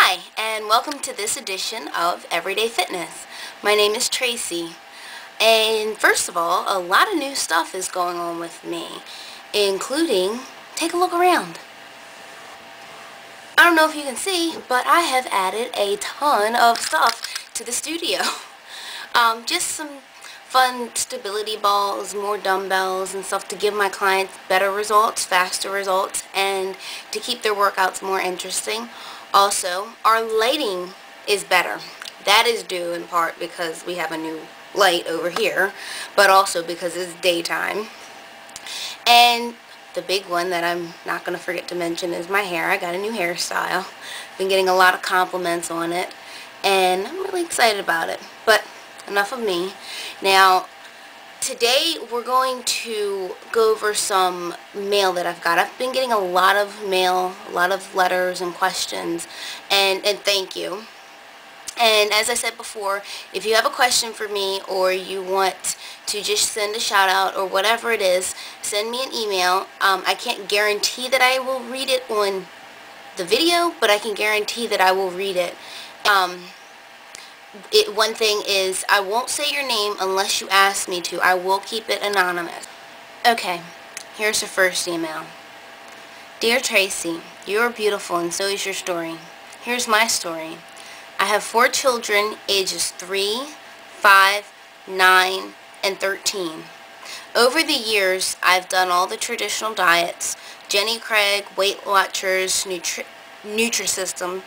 Hi, and welcome to this edition of Everyday Fitness. My name is Tracy, and first of all, a lot of new stuff is going on with me, including, take a look around. I don't know if you can see, but I have added a ton of stuff to the studio. Just some fun stability balls, more dumbbells and stuff to give my clients better results, faster results, and to keep their workouts more interesting. Also, our lighting is better. That is due in part because we have a new light over here, but also because it's daytime. And the big one that I'm not going to forget to mention is my hair. I got a new hairstyle. Been getting a lot of compliments on it, and I'm really excited about it. But enough of me. Now, today we're going to go over some mail that I've got. I've been getting a lot of mail, a lot of letters and questions, and thank you. And as I said before, if you have a question for me or you want to just send a shout out or whatever it is, send me an email. I can't guarantee that I will read it on the video, but I can guarantee that I will read it. One thing is, I won't say your name unless you ask me to. I will keep it anonymous. Okay, here's the first email. Dear Tracy, you are beautiful and so is your story. Here's my story. I have 4 children, ages 3, 5, 9, and 13. Over the years, I've done all the traditional diets, Jenny Craig, Weight Watchers, Nutrisystem,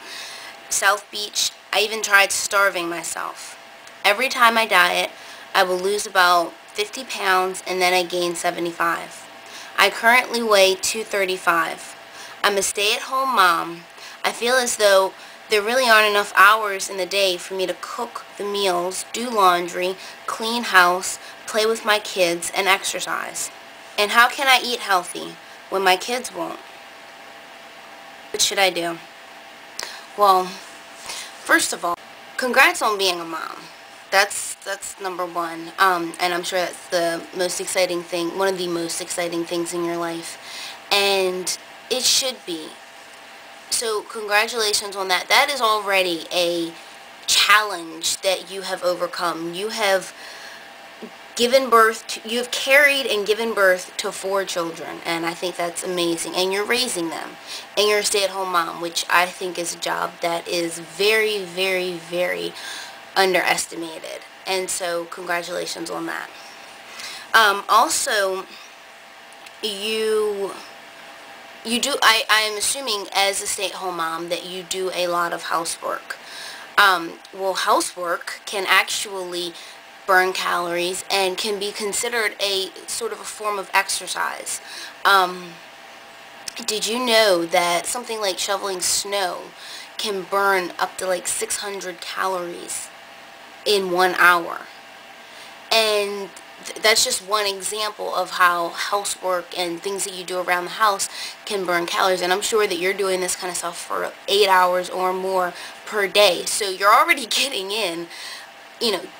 South Beach. I even tried starving myself. Every time I diet, I will lose about 50 pounds and then I gain 75. I currently weigh 235. I'm a stay-at-home mom. I feel as though there really aren't enough hours in the day for me to cook the meals, do laundry, clean house, play with my kids, and exercise. And how can I eat healthy when my kids won't? What should I do? Well, first of all, congrats on being a mom. That's number one. And I'm sure that's the most exciting thing, one of the most exciting things in your life. And it should be. So congratulations on that. That is already a challenge that you have overcome. You have given birth to, you have carried and given birth to 4 children, and I think that's amazing. And you're raising them, and you're a stay-at-home mom, which I think is a job that is very, very, very underestimated. And so congratulations on that. Also, I am assuming as a stay-at-home mom that you do a lot of housework. Well, housework can actually burn calories and can be considered a sort of a form of exercise. Did you know that something like shoveling snow can burn up to like 600 calories in 1 hour? And that's just one example of how housework and things that you do around the house can burn calories. And I'm sure that you're doing this kind of stuff for 8 hours or more per day. So you're already getting in,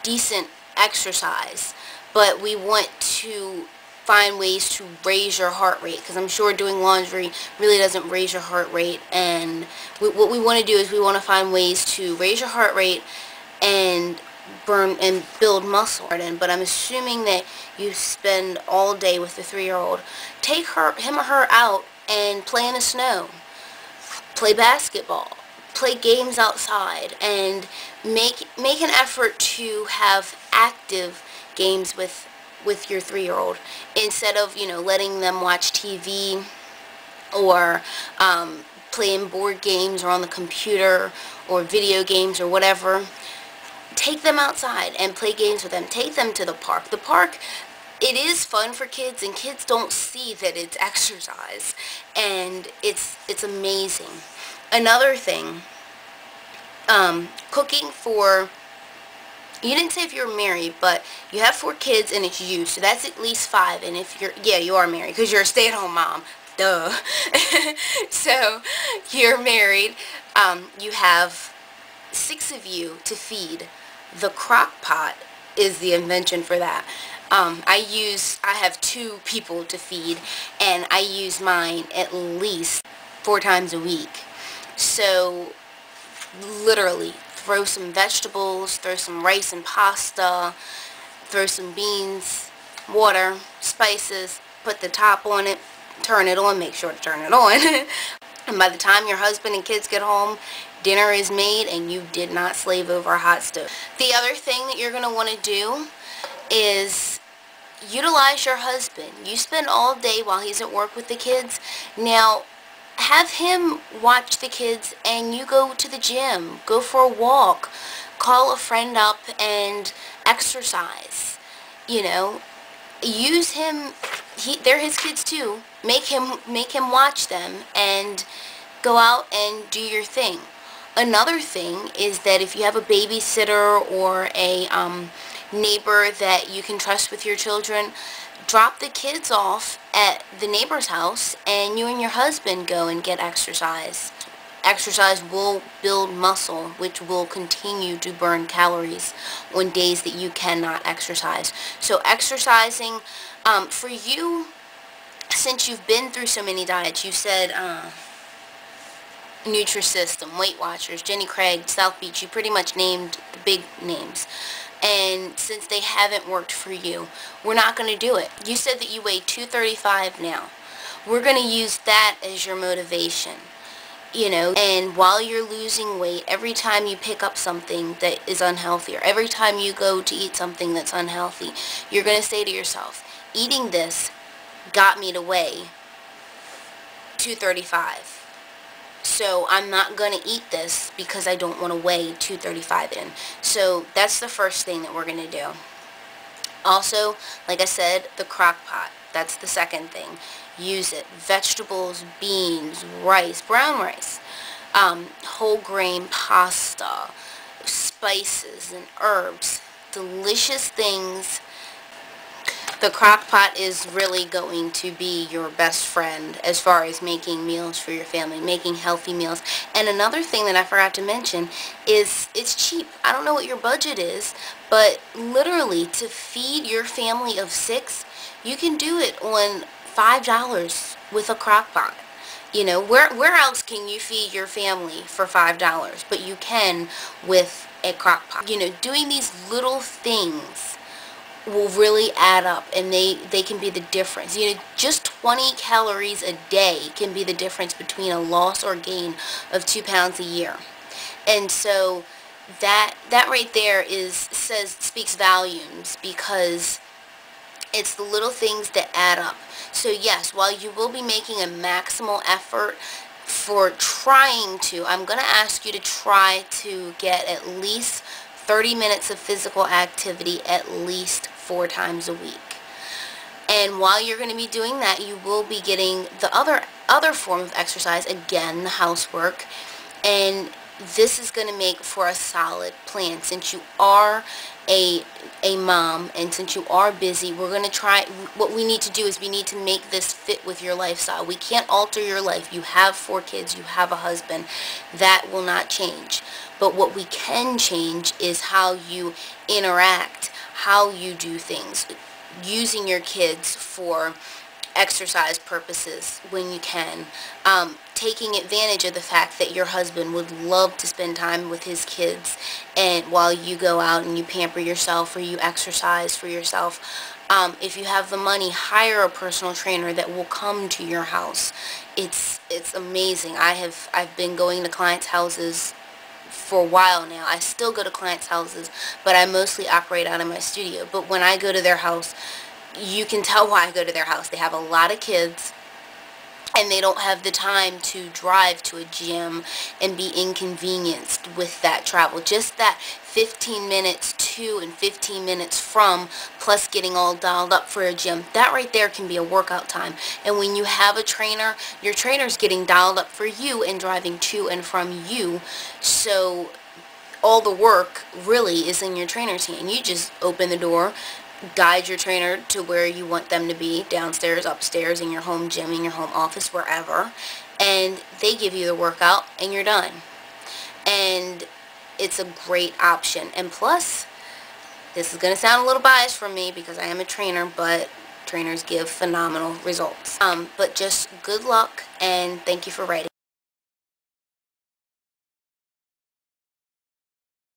decent exercise. But we want to find ways to raise your heart rate, because I'm sure doing laundry really doesn't raise your heart rate. And what we want to do is we want to find ways to raise your heart rate and burn and build muscle. But I'm assuming that you spend all day with the 3-year-old. Take him or her out and play in the snow. Play basketball. Play games outside, and make an effort to have active games with your 3-year-old instead of letting them watch TV or playing board games or on the computer or video games or whatever. Take them outside and play games with them. Take them to the park. The park, it is fun for kids, and kids don't see that it's exercise, and it's amazing. Another thing, cooking for, you didn't say if you're married, but you have 4 kids and it's you, so that's at least 5. And if you are married because you're a stay-at-home mom, duh. So you're married, you have 6 of you to feed. The crock pot is the invention for that. I have 2 people to feed, and I use mine at least 4 times a week. So literally throw some vegetables, throw some rice and pasta, throw some beans, water, spices, put the top on it, turn it on, make sure to turn it on. And by the time your husband and kids get home, dinner is made and you did not slave over a hot stove. The other thing that you're going to want to do is utilize your husband. You spend all day while he's at work with the kids. Now, have him watch the kids and you go to the gym, go for a walk, call a friend up and exercise. You know, use him. They're his kids too. Make him watch them and go out and do your thing. Another thing is that if you have a babysitter or a neighbor that you can trust with your children, drop the kids off at the neighbor's house and you and your husband go and get exercise. Exercise will build muscle, which will continue to burn calories on days that you cannot exercise. So exercising, for you, since you've been through so many diets, you said Nutrisystem, Weight Watchers, Jenny Craig, South Beach, you pretty much named the big names. And since they haven't worked for you, we're not going to do it. You said that you weigh 235 now. We're going to use that as your motivation. You know, and while you're losing weight, every time you pick up something that is unhealthy, or every time you go to eat something that's unhealthy, you're going to say to yourself, eating this got me to weigh 235. So I'm not going to eat this because I don't want to weigh 235 in. So that's the first thing that we're going to do. Also, like I said, the crock pot. That's the second thing. Use it. Vegetables, beans, rice, brown rice, whole grain pasta, spices and herbs. Delicious things. The crock pot is really going to be your best friend as far as making meals for your family, making healthy meals. And another thing that I forgot to mention is it's cheap. I don't know what your budget is, but literally to feed your family of 6, you can do it on $5 with a crock pot. You know, where else can you feed your family for $5? But you can with a crock pot. You know, doing these little things will really add up, and they can be the difference. You know, just 20 calories a day can be the difference between a loss or gain of 2 pounds a year. And so that right there speaks volumes, because it's the little things that add up. So yes, while you will be making a maximal effort for trying to, I'm going to ask you to try to get at least 30 minutes of physical activity at least 4 times a week. And while you're going to be doing that, you will be getting the other form of exercise, again, the housework. And this is going to make for a solid plan. Since you are a mom and since you are busy, we're going to try, what we need to do is we need to make this fit with your lifestyle. We can't alter your life. You have 4 kids, you have a husband. That will not change. But what we can change is how you interact, how you do things, using your kids for exercise purposes when you can, taking advantage of the fact that your husband would love to spend time with his kids, and while you go out and you pamper yourself or you exercise for yourself. If you have the money, hire a personal trainer that will come to your house. It's amazing. I've been going to clients' houses for a while now. I still go to clients' houses, but I mostly operate out of my studio. But when I go to their house, you can tell why I go to their house. They have a lot of kids, and they don't have the time to drive to a gym and be inconvenienced with that travel. Just that 15 minutes to and 15 minutes from, plus getting all dialed up for a gym, that right there can be a workout time. And when you have a trainer, your trainer's getting dialed up for you and driving to and from you. So all the work really is in your trainer's hand. You just open the door, guide your trainer to where you want them to be, downstairs, upstairs, in your home gym, in your home office, wherever, and they give you the workout and you're done. And it's a great option. And plus, this is going to sound a little biased from me because I am a trainer, but trainers give phenomenal results. But just good luck, and thank you for writing.